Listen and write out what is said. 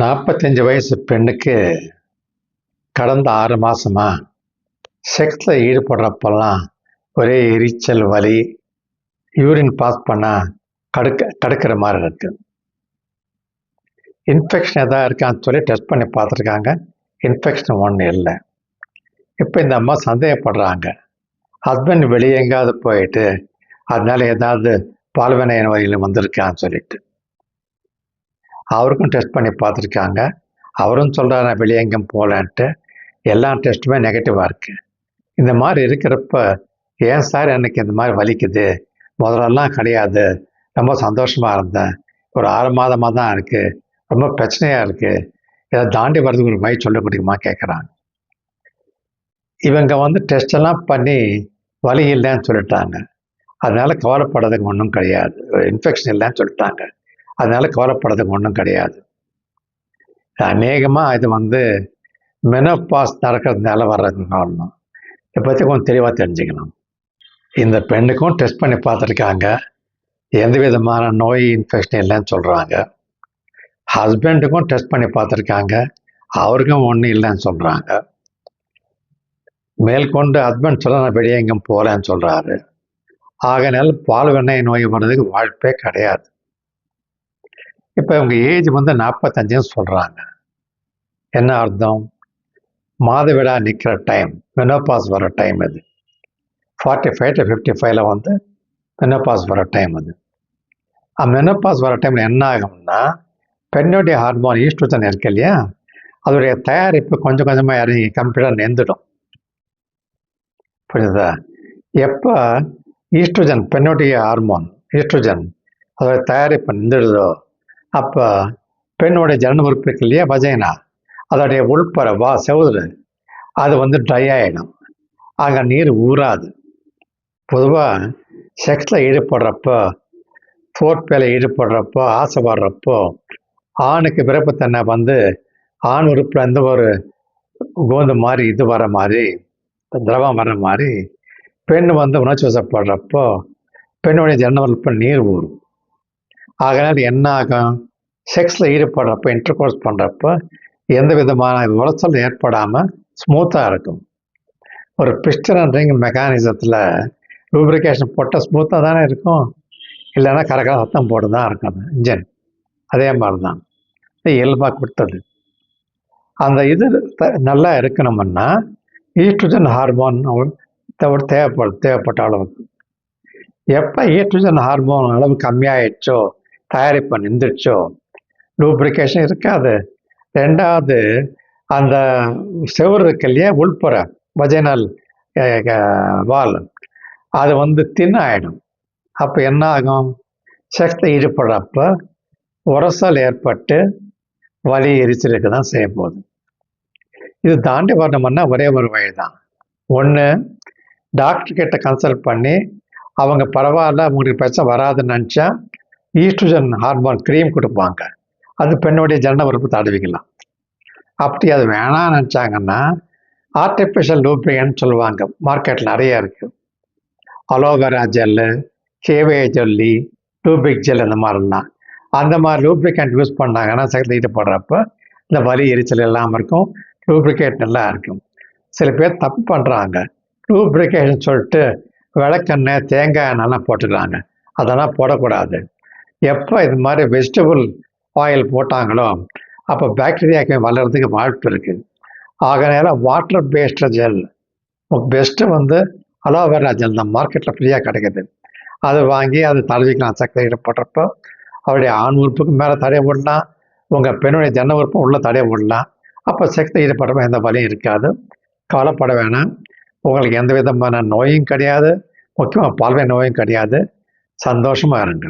45 வயசு பெண்ணுக்கு கடந்த 6 மாசமா செக்ஸில் ஈடுபடுறப்பெல்லாம் ஒரே எரிச்சல், வலி, யூரின் பாஸ் பண்ணால் தடுக்கிற மாதிரி இருக்கு. இன்ஃபெக்ஷன் எதாவது இருக்கான்னு சொல்லி டெஸ்ட் பண்ணி பார்த்துருக்காங்க. இன்ஃபெக்ஷன் ஒன்றும் இல்லை. இப்போ இந்த அம்மா சந்தேகப்படுறாங்க, ஹஸ்பண்ட் வெளியே எங்கேயாவது போயிட்டு அதனால ஏதாவது பால்வினை நோய்கள் வந்திருக்கான்னு சொல்லிட்டு. அவருக்கும் டெஸ்ட் பண்ணி பார்த்துருக்காங்க. அவரும் சொல்கிறார் நான் வெளியே எங்கேயும் போகலான்ட்டு. எல்லா டெஸ்ட்டுமே நெகட்டிவாக இருக்குது. இந்த மாதிரி இருக்கிறப்ப ஏன் சார் எனக்கு இந்த மாதிரி வலிக்குது, முதல்லலாம் கிடையாது, ரொம்ப சந்தோஷமாக இருந்தேன், ஒரு 6 மாதமாக தான் இருக்குது, ரொம்ப பிரச்சனையாக இருக்குது, இதை தாண்டி வர்றதுக்கு ஒரு வழி சொல்ல முடியுமா கேட்குறாங்க. இவங்க டெஸ்டெல்லாம் பண்ணி வலி இல்லைன்னு சொல்லிட்டாங்க. அதனால கவலைப்படுறதுக்கு ஒன்றும் கிடையாது. இன்ஃபெக்ஷன் இல்லைன்னு சொல்லிட்டாங்க. அதனால கவலைப்படுறதுக்கு ஒன்றும் கிடையாது. அநேகமாக இது மெனோபாஸ் நடக்கிறதுனால வர்றதுன்னு சொல்லணும். இதை பற்றி கொஞ்சம் தெளிவாக தெரிஞ்சுக்கணும். இந்த பெண்ணுக்கும் டெஸ்ட் பண்ணி பார்த்துருக்காங்க. எந்த விதமான நோய் இன்ஃபெக்ஷன் இல்லைன்னு சொல்கிறாங்க. ஹஸ்பண்டுக்கும் டெஸ்ட் பண்ணி பார்த்துருக்காங்க. அவருக்கும் ஒன்றும் இல்லைன்னு சொல்கிறாங்க. மேற்கொண்டு ஹஸ்பண்ட் சொல்ல நான் வெளியே எங்கேயும் போகலன்னு சொல்கிறாரு. ஆகையினால பால்வினை நோய் வர்றதுக்கு வாய்ப்பே கிடையாது. இப்போ இவங்க ஏஜ் 45ன்னு சொல்கிறாங்க. என்ன அர்த்தம்? மாதவிடா நிற்கிற டைம், மெனோபாஸ் வர டைம் இது. 45 to 55 மெனோபாஸ் வர டைம் அது. மெனோபாஸ் வர டைமில் என்ன ஆகும்னா, பெண்ணுடைய ஹார்மோன் ஈஸ்ட்ரோஜன் இருக்கு இல்லையா, அதோடைய தயாரிப்பு கொஞ்சம் கொஞ்சமாக இறங்கி கம்ப்ளீட்டாக நெந்துடும். புரியுதா? எப்போ ஈஸ்ட்ரோஜன், பெண்ணுடைய ஹார்மோன் ஈஸ்ட்ரோஜன் அதோடைய தயாரிப்பு நின்றுடுதோ, அப்போ பெண்ணுடைய ஜனன உறுப்பு இருக்கு இல்லையா, வஜைனா, அதோடைய உள்புற செவுது அது ட்ரை ஆகிடும். அங்கே நீர் ஊறாது. பொதுவாக செக்ஸில் ஈடுபடுறப்போ, ஃபோர்ப்ளேல ஈடுபடுறப்போ, ஆசைப்படுறப்போ ஆணுக்கு விருப்பத்தன்னை ஆண் உறுப்புலேருந்து ஒரு கோந்து மாதிரி வர மாதிரி, திரவம் வர மாதிரி, பெண் உணர்ச்சி வசப்படுறப்போ பெண்ணுடைய ஜனன உறுப்பு நீர் ஊறும். ஆகையினால என்ன ஆகும்? செக்ஸில் ஈடுபடுறப்போ, இன்டர்கோர்ஸ் பண்ணுறப்போ எந்த விதமான உளைச்சல் ஏற்படாமல் ஸ்மூத்தாக இருக்கும். ஒரு பிஸ்டன் அண்ட் ரிங் மெக்கானிசத்தில் லூப்ரிகேஷன் போட்டால் ஸ்மூத்தாக தானே இருக்கும், இல்லைன்னா கரகர சத்தம் போட்டு தான் இருக்கும் அது இன்ஜின். அதே மாதிரி தான் இயல்பாக கொடுத்தது. அந்த நல்லா இருக்கணும்னா ஈஸ்ட்ரோஜன் ஹார்மோன் தேவைப்பட்ட அளவுக்கு. எப்போ ஈஸ்ட்ரோஜன் ஹார்மோன் அளவு கம்மியாயிடுச்சோ, தயாரிப்பு நின்றுச்சோ, லூப்ரிகேஷன் இருக்காது. ரெண்டாவது, அந்த செவுறு இருக்கு இல்லையா, உள்புற வஜைனல் வால், அது தின் ஆகிடும். அப்போ என்ன ஆகும்? செக்ஸில் ஈடுபடுறப்ப உரசல் ஏற்பட்டு வலி எரிச்சலுக்கு தான் செய்ய போகுது. இது தாண்டி வரணும்னா ஒரே ஒரு வழி தான். ஒன்று, டாக்டர்கிட்ட கன்சல்ட் பண்ணி அவங்க பரவாயில்ல உங்களுக்கு பிரச்சனை வராதுன்னு நினச்சா ஈஸ்ட்ரோஜன் ஹார்மோன் க்ரீம் கொடுப்பாங்க. அது பெண்ணுடைய ஜனன உறுப்பு தடவிக்கலாம். அப்படி அது வேணாம்னு நினச்சாங்கன்னா ஆர்டிஃபிஷியல் லூப்ரிகன்ட் சொல்லுவாங்க, மார்க்கெட்டில் நிறைய இருக்குது. அலோவேரா ஜெல்லு, கேவே ஜெல்லி, லூபிக் ஜெல், அந்த மாதிரிலாம். அந்த மாதிரி லூப்ரிகன்ட் யூஸ் பண்ணாங்கன்னா செக்ஸில் ஈடுபடுறப்ப இந்த வலி எரிச்சல் இல்லாமல் இருக்கும், லூப்ரிகேட் நல்லா இருக்கும். சில பேர் தப்பு பண்ணுறாங்க, லூப்ரிகேஷன் சொல்லிட்டு விளக்கெண்ணெய், தேங்காய் எண்ணெய்லாம் போட்டுக்கிறாங்க. அதெல்லாம் போடக்கூடாது. எப்போ இது மாதிரி வெஜிடபிள் ஆயில் போட்டாங்களோ அப்போ பாக்டீரியாவுக்கு வளர்கிறதுக்கு வாய்ப்பு இருக்குது. ஆகையினால water based gel best aloe vera gel தான் மார்க்கெட்டில் ஃப்ரீயாக கிடைக்குது. அது வாங்கி அது தடவிக்கலாம். செக்ஸில் ஈடுபடுறப்போ அவருடைய ஆண் உறுப்புக்கு மேலே தடைய விடலாம், உங்கள் பெண்ணுடைய ஜனன உறுப்பு உள்ள தடைய விடலாம். அப்போ செக்ஸில் ஈடுபடுறப்போ எந்த வலியும் இருக்காது. கவலைப்பட வேணாம். உங்களுக்கு எந்த விதமான நோயும் கிடையாது, முக்கியமாக பால்வினை நோயும் கிடையாது. சந்தோஷமாக இருங்க.